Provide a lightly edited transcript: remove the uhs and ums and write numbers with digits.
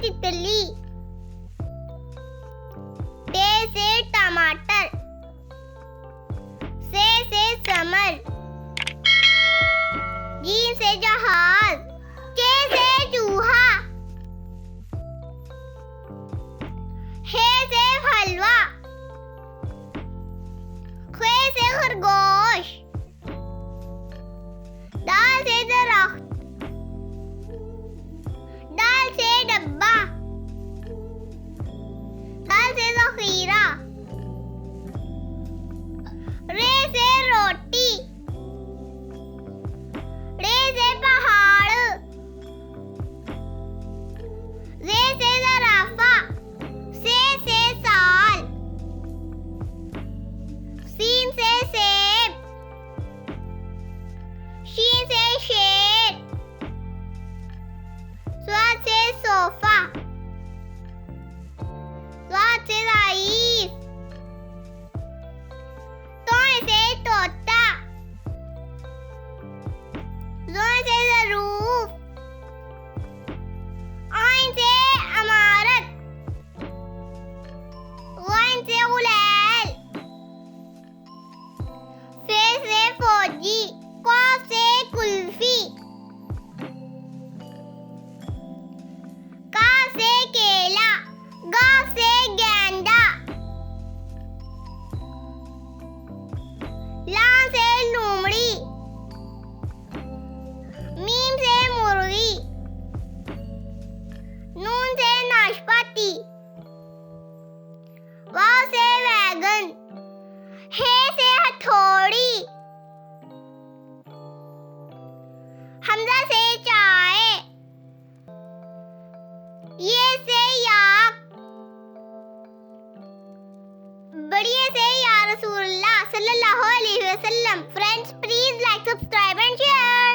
तितली, टे से टमाटर, से समर, जीम से जहाज, के से चूहा, हे से हलवा, खे से खरगोश, दाल से दरख्त, दाल से डब्बा, दाल से ज़ख़ीरा, रे से रोटी, रे से पहाड़, ज़े से ज़राफ़ा, से साल, सीन से सेब, शीन से शेर, स्वाद से सोफा, स्वाद से ज़ईफ़, तोय से तोता, ज़ोय से ज़रूफ, आइन से अमारत, ग़ैन से ग़ुलैल, फे से फौजी, क़ाफ़ से कुल्फ़ी, काफ से केला, गाफ से गेंडा, लाम से लोमड़ी, मीम से मुर्गी, नून से नाशपाती, वाव से वैगन, हे से हथौड़ी, हमजा से चाय, ये से याक, बढ़िए से या रसूलुल्लाह सल्लल्लाहु अलैहि वसल्लम. Friends, please like, subscribe and share.